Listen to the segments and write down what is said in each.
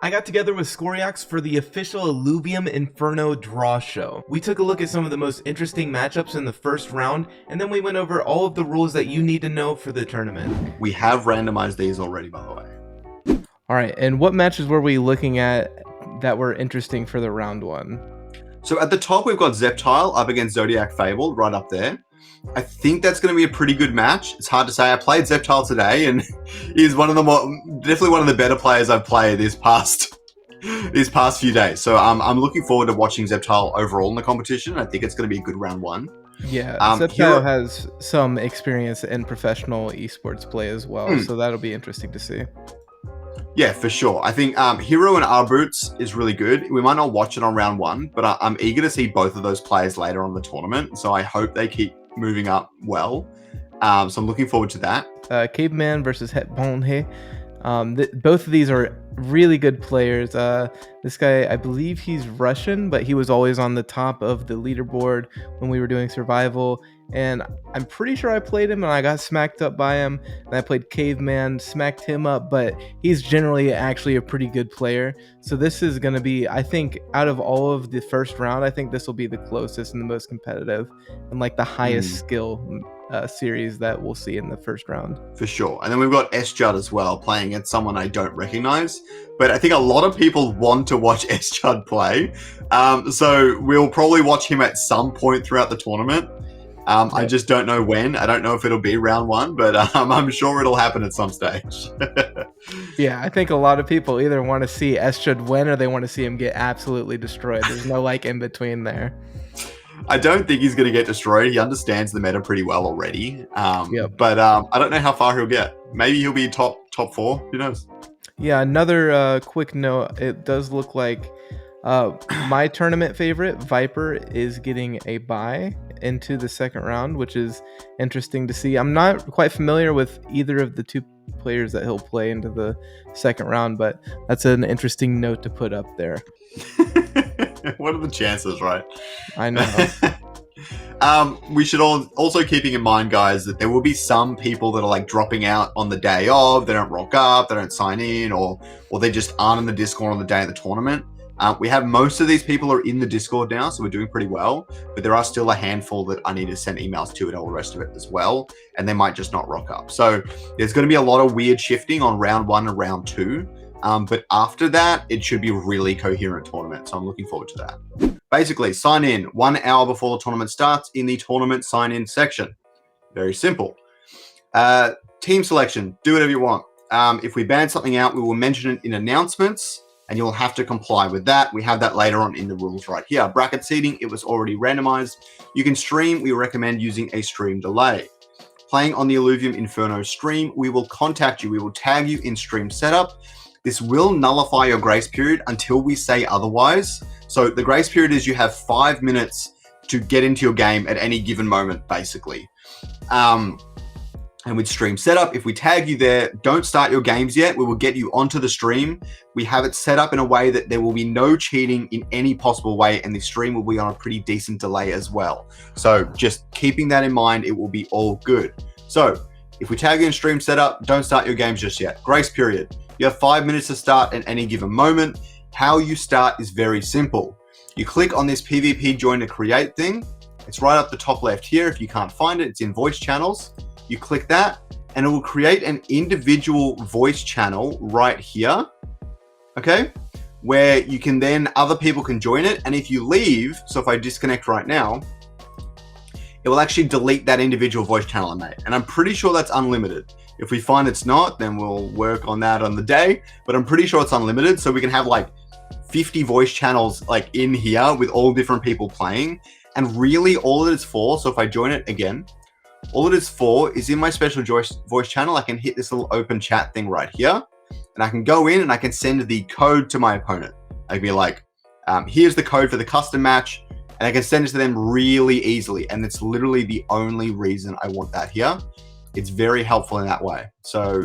I got together with Scoriax for the official Illuvium Inferno draw show. We took a look at some of the most interesting matchups in the first round, and then we went over all of the rules that you need to know for the tournament. We have randomized these already, by the way. All right, and what matches were we looking at that were interesting for the round one? So at the top, we've got Zeptile up against Zodiac Fable right up there. I think that's going to be a pretty good match. It's hard to say. I played Zeptile today, and he's definitely one of the better players I've played these past few days. So I'm looking forward to watching Zeptile overall in the competition. I think it's going to be a good round one. Yeah, Zeptile has some experience in professional esports play as well, so that'll be interesting to see. Yeah, for sure. I think Hero and R Boots is really good. We might not watch it on round one, but I'm eager to see both of those players later on the tournament. So I hope they keep moving up well. So I'm looking forward to that. Caveman versus Het Bonhe. Both of these are really good players. This guy, I believe he's Russian, but he was always on the top of the leaderboard when we were doing survival. And I'm pretty sure I played him and I got smacked up by him. And I played Caveman, smacked him up, but he's generally actually a pretty good player. So this is going to be, I think, out of all of the first round, I think this will be the closest and the most competitive and like the highest skill series that we'll see in the first round. For sure. And then we've got S-Judd as well, playing against someone I don't recognize. But I think a lot of people want to watch S-Judd play. So we'll probably watch him at some point throughout the tournament. I just don't know when. I don't know if it'll be round one, but I'm sure it'll happen at some stage. Yeah, I think a lot of people either want to see S-Judd win or they want to see him get absolutely destroyed. There's no like in between there. I don't think he's going to get destroyed. He understands the meta pretty well already. But I don't know how far he'll get. Maybe he'll be top 4. Who knows? Yeah, another quick note. It does look like my tournament favorite, Viper, is getting a bye into the second round, which is interesting to see. I'm not quite familiar with either of the two players that he'll play into the second round, but that's an interesting note to put up there. What are the chances, right? I know. We should also keeping in mind, guys, that there will be some people that are like dropping out on the day of. They don't rock up, they don't sign in, or they just aren't in the Discord on the day of the tournament. We have most of these people are in the Discord now, so we're doing pretty well. But there are still a handful that I need to send emails to and all the rest of it as well. And they might just not rock up. So there's going to be a lot of weird shifting on round 1 and round 2. But after that, it should be a really coherent tournament. So I'm looking forward to that. Basically, sign in 1 hour before the tournament starts in the tournament sign-in section. Very simple. Team selection, do whatever you want. If we ban something out, we will mention it in announcements, and you'll have to comply with that. We have that later on in the rules right here. Bracket seating, it was already randomized. You can stream, we recommend using a stream delay. Playing on the Illuvium Inferno stream, we will contact you. We will tag you in stream setup. This will nullify your grace period until we say otherwise. So the grace period is you have 5 minutes to get into your game at any given moment, basically. And with stream setup, if we tag you there, don't start your games yet. We will get you onto the stream. We have it set up in a way that there will be no cheating in any possible way, and the stream will be on a pretty decent delay as well. So just keeping that in mind, it will be all good. So if we tag you in stream setup, don't start your games just yet. Grace period. You have 5 minutes to start at any given moment. How you start is very simple. You click on this PvP join to create thing. It's right up the top left here. If you can't find it, it's in voice channels. You click that and it will create an individual voice channel right here, okay? Where you can then, other people can join it. And if you leave, so if I disconnect right now, it will actually delete that individual voice channel I made. And I'm pretty sure that's unlimited. If we find it's not, then we'll work on that on the day, but I'm pretty sure it's unlimited. So we can have like 50 voice channels like in here with all different people playing. And really all it is for, so if I join it again, all it is for is in my special voice channel, I can hit this little open chat thing right here, and I can go in and I can send the code to my opponent. I can be like, here's the code for the custom match, and I can send it to them really easily. And it's literally the only reason I want that here. It's very helpful in that way. So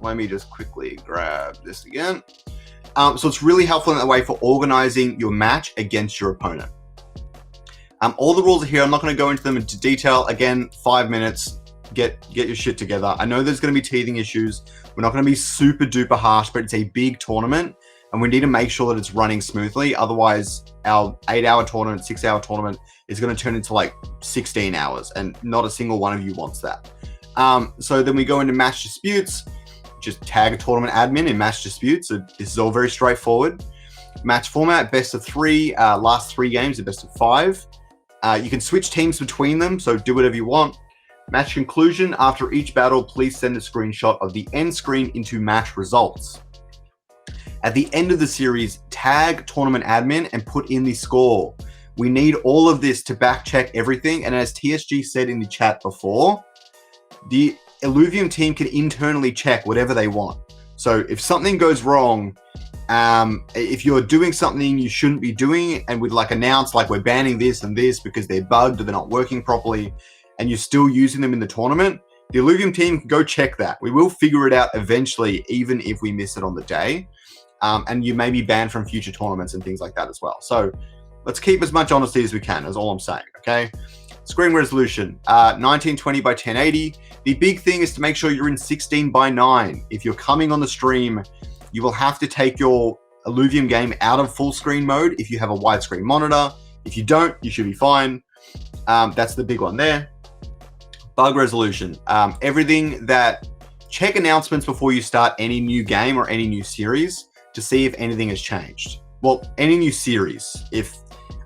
let me just quickly grab this again. So it's really helpful in that way for organizing your match against your opponent. All the rules are here. I'm not going to go into them into detail. Again, 5 minutes, get your shit together. I know there's going to be teething issues. We're not going to be super duper harsh, but it's a big tournament. and we need to make sure that it's running smoothly. Otherwise, our 8-hour tournament, 6-hour tournament is going to turn into like 16 hours, and not a single one of you wants that. So then we go into match disputes. Just tag a tournament admin in match disputes. So this is all very straightforward. Match format, best of 3. Last 3 games are best of 5. You can switch teams between them, so do whatever you want. Match conclusion, after each battle, please send a screenshot of the end screen into match results. At the end of the series, tag tournament admin and put in the score. We need all of this to back check everything. And as TSG said in the chat before, the Illuvium team can internally check whatever they want. So if something goes wrong, if you're doing something you shouldn't be doing and we'd like announce like we're banning this and this because they're bugged or they're not working properly and you're still using them in the tournament, the Illuvium team can go check that. We will figure it out eventually, even if we miss it on the day. And you may be banned from future tournaments and things like that as well. So let's keep as much honesty as we can, is all I'm saying, okay? Screen resolution, 1920 by 1080. The big thing is to make sure you're in 16 by 9. If you're coming on the stream, you will have to take your Illuvium game out of full screen mode if you have a widescreen monitor. If you don't, you should be fine. That's the big one there. Bug resolution, everything that, check announcements before you start any new game or any new series to see if anything has changed. Well, any new series. If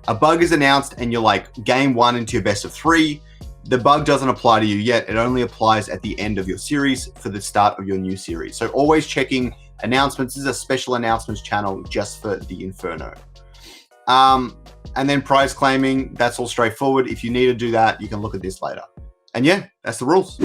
a bug is announced and you're like game 1 into your best of 3, the bug doesn't apply to you yet. It only applies at the end of your series for the start of your new series. So always checking announcements. This is a special announcements channel just for the Inferno. And then prize claiming, that's all straightforward. If you need to do that, you can look at this later. And yeah, that's the rules.